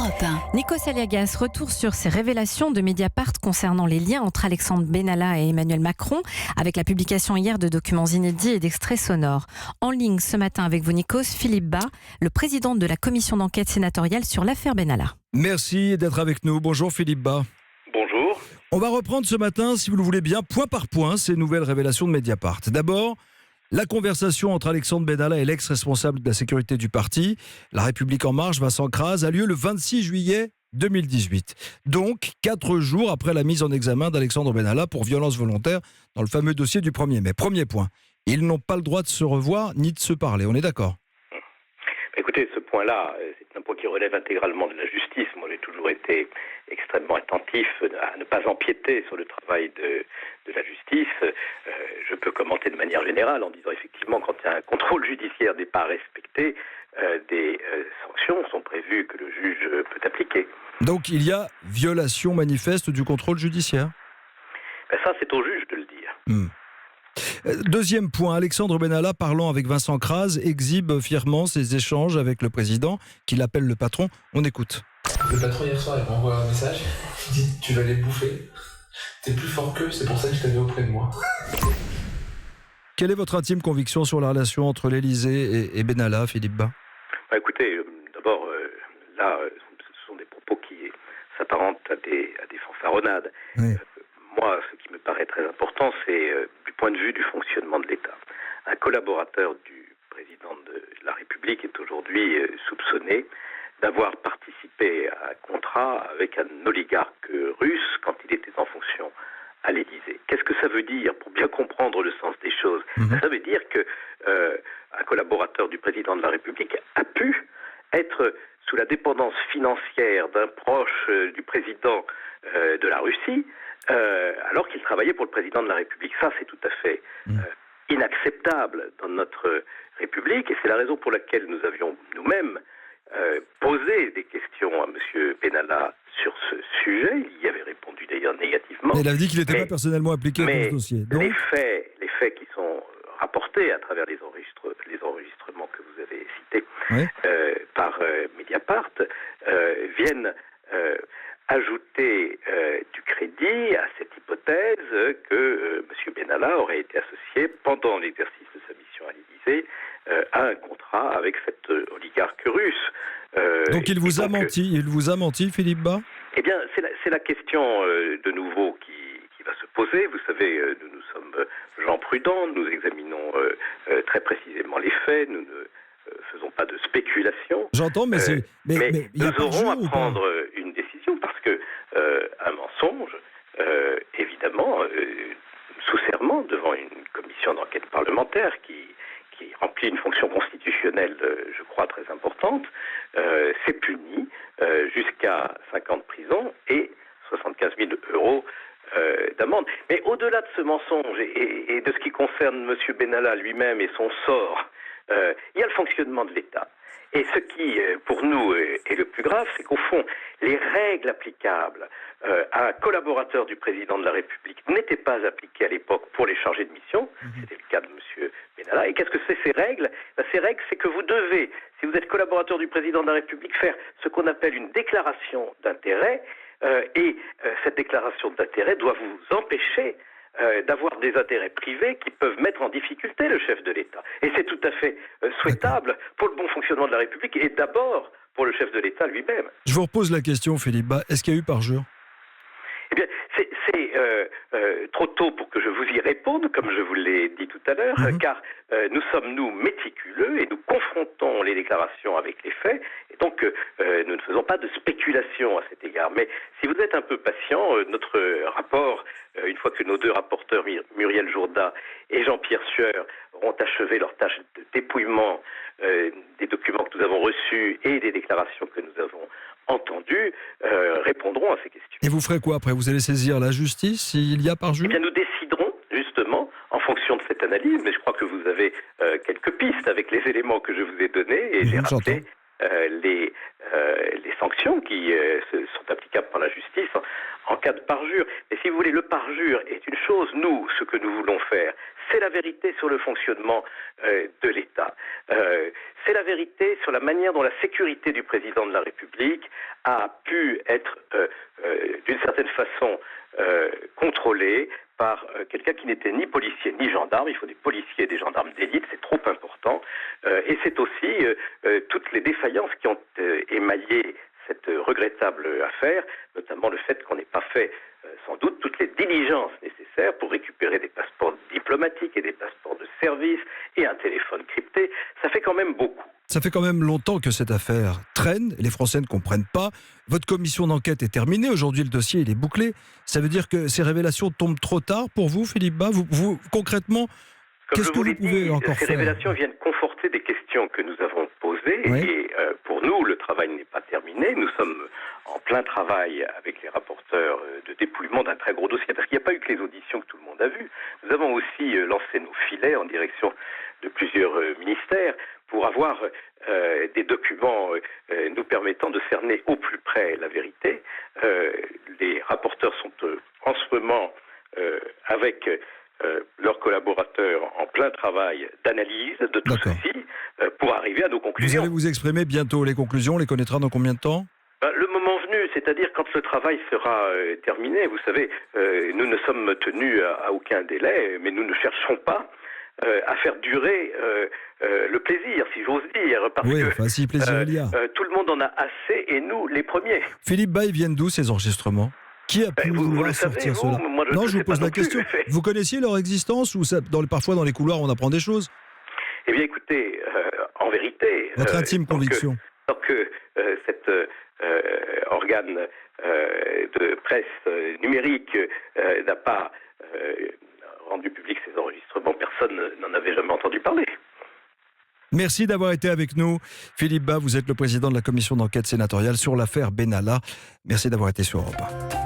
Europe 1. Nikos Aliagas, retour sur ces révélations de Mediapart concernant les liens entre Alexandre Benalla et Emmanuel Macron, avec la publication hier de documents inédits et d'extraits sonores. En ligne ce matin avec vous, Nikos, Philippe Bas, le président de la commission d'enquête sénatoriale sur l'affaire Benalla. Merci d'être avec nous. Bonjour Philippe Bas. Bonjour. On va reprendre ce matin, si vous le voulez bien, point par point, ces nouvelles révélations de Mediapart. D'abord, la conversation entre Alexandre Benalla et l'ex-responsable de la sécurité du parti, La République En Marche, Vincent Crase, a lieu le 26 juillet 2018. Donc, 4 jours après la mise en examen d'Alexandre Benalla pour violence volontaire dans le fameux dossier du 1er mai. Premier point, ils n'ont pas le droit de se revoir ni de se parler, on est d'accord ? Écoutez, ce point-là, c'est un point qui relève intégralement de la justice. Moi, j'ai toujours été extrêmement attentif à ne pas empiéter sur le travail de la justice. Je peux commenter de manière générale en disant effectivement, quand il y a un contrôle judiciaire n'est pas respecté, des sanctions sont prévues que le juge peut appliquer. Donc il y a violation manifeste du contrôle judiciaire ? Ça, c'est au juge de le dire. Deuxième point, Alexandre Benalla, parlant avec Vincent Crase, exhibe fièrement ses échanges avec le président, qu'il appelle le patron. On écoute. Le patron hier soir, il m'envoie un message. Il dit « Tu vas les bouffer. T'es plus fort qu'eux, c'est pour ça que je t'avais auprès de moi. » Quelle est votre intime conviction sur la relation entre l'Élysée et Benalla, Philippe Bas ? Écoutez, d'abord, là, ce sont des propos qui s'apparentent à des fanfaronnades. Oui. Moi, ce qui me paraît très important, c'est du point de vue du fonctionnement de l'État. Un collaborateur du président de la République est aujourd'hui soupçonné d'avoir participé à un contrat avec un oligarque russe quand il était en fonction à l'Élysée. Qu'est-ce que ça veut dire pour bien comprendre le sens des choses ? Ça veut dire que un collaborateur du président de la République a pu être sous la dépendance financière d'un proche du président de la Russie, alors qu'il travaillait pour le président de la République. Ça, c'est tout à fait inacceptable dans notre République, et c'est la raison pour laquelle nous avions nous-mêmes posé des questions à M. Benalla sur ce sujet. Il y avait répondu d'ailleurs négativement. Il a dit qu'il n'était pas personnellement impliqué dans ce dossier. Donc... les faits qui sont rapportés à travers les enregistrements que vous avez cités par Mediapart viennent ajouter du crédit à cette hypothèse que M. Benalla aurait été associé pendant l'exercice de sa mission à l'Élysée à un contrat avec cet oligarque russe. Donc il vous a menti, Philippe Bas ? Eh bien, c'est la question de nouveau qui va se poser. Vous savez, nous sommes gens prudents, nous examinons très précisément les faits, nous ne faisons pas de spéculation. J'entends, mais nous aurons à prendre une décision parce que un mensonge, évidemment, sous serment devant une commission d'enquête parlementaire qui remplit une fonction constitutionnelle, je crois, très importante, c'est puni jusqu'à 5 ans de prison et 75 000 euros d'amende. Mais au-delà de ce mensonge et de ce qui concerne M. Benalla lui-même et son sort, il y a le fonctionnement de l'État. Et ce qui, pour nous, est le plus grave, c'est qu'au fond, les règles applicables à un collaborateur du président de la République n'étaient pas appliquées à l'époque pour les chargés de mission. C'était le cas de M. Benalla. Et qu'est-ce que c'est ces règles ? Ces règles, c'est que vous devez, si vous êtes collaborateur du président de la République, faire ce qu'on appelle une déclaration d'intérêt. Et cette déclaration d'intérêt doit vous empêcher d'avoir des intérêts privés qui peuvent mettre en difficulté le chef de l'État. Et c'est tout à fait souhaitable pour le bon fonctionnement de la République et d'abord pour le chef de l'État lui-même. Je vous repose la question, Philippe Bas. Est-ce qu'il y a eu parjure ? Eh bien, c'est trop tôt pour que je vous y réponde, comme je vous l'ai dit tout à l'heure, car nous sommes, méticuleux et nous confrontons les déclarations avec les faits, et donc nous ne faisons pas de spéculation à cet égard. Mais si vous êtes un peu patient, notre rapport, une fois que nos deux rapporteurs, Muriel Jourda et Jean-Pierre Sueur, auront achevé leur tâche de dépouillement des documents que nous avons reçus et des déclarations que nous avons entendues, répondront à ces questions. Et vous ferez quoi après ? Vous allez saisir la justice s'il y a parjure ? Eh bien, nous déciderons justement en fonction de cette analyse, mais je crois que vous avez quelques pistes avec les éléments que je vous ai donnés, et j'ai rappelé les sanctions qui sont applicables par la justice en cas de parjure. Mais si vous voulez, le parjure est une chose. Nous, ce que nous voulons faire, c'est la vérité sur le fonctionnement de l'État. C'est la vérité sur la manière dont la sécurité du président de la République a pu être d'une certaine façon contrôlée par quelqu'un qui n'était ni policier ni gendarme. Il faut des policiers et des gendarmes d'élite, c'est trop important. Et c'est aussi toutes les défaillances qui ont émaillé cette regrettable affaire, notamment le fait qu'on n'ait pas fait sans doute toutes les diligences nécessaires pour récupérer des passeports diplomatiques et des passeports de service et un téléphone crypté. Ça fait quand même beaucoup. Ça fait quand même longtemps que cette affaire traîne, les Français ne comprennent pas. Votre commission d'enquête est terminée, aujourd'hui le dossier il est bouclé. Ça veut dire que ces révélations tombent trop tard pour vous, Philippe Bas? Vous concrètement, qu'est-ce que vous pouvez encore faire? Ces révélations viennent conforter des questions que nous avons posées, oui. Et pour nous, le travail n'est pas terminé. Nous sommes en plein travail avec les rapporteurs de dépouillement d'un très gros dossier, parce qu'il n'y a pas eu que les auditions que tout le monde a vues. Nous avons aussi lancé nos filets en direction de plusieurs ministères pour avoir des documents nous permettant de cerner au plus près la vérité. Les rapporteurs sont en ce moment avec leurs collaborateurs en plein travail d'analyse de tout ceci pour arriver à nos conclusions. Vous allez vous exprimer bientôt. Les conclusions, on les connaîtra dans combien de temps? Le moment venu, c'est-à-dire quand le travail sera terminé. Vous savez, nous ne sommes tenus à aucun délai, mais nous ne cherchons pas à faire durer le plaisir, si j'ose dire. Parce que si plaisir il y a. Tout le monde en a assez, et nous, les premiers. Philippe Bas, ils viennent d'où ces enregistrements? Qui a pu vouloir sortir cela? Non, je vous pose la question. Vous connaissiez leur existence ou parfois dans les couloirs on apprend des choses? Eh bien écoutez, en vérité... Votre intime conviction. Tant que cet organe de presse numérique n'a pas rendu public ces enregistrements, personne n'en avait jamais entendu parler. Merci d'avoir été avec nous. Philippe Bas, vous êtes le président de la commission d'enquête sénatoriale sur l'affaire Benalla. Merci d'avoir été sur Europe 1.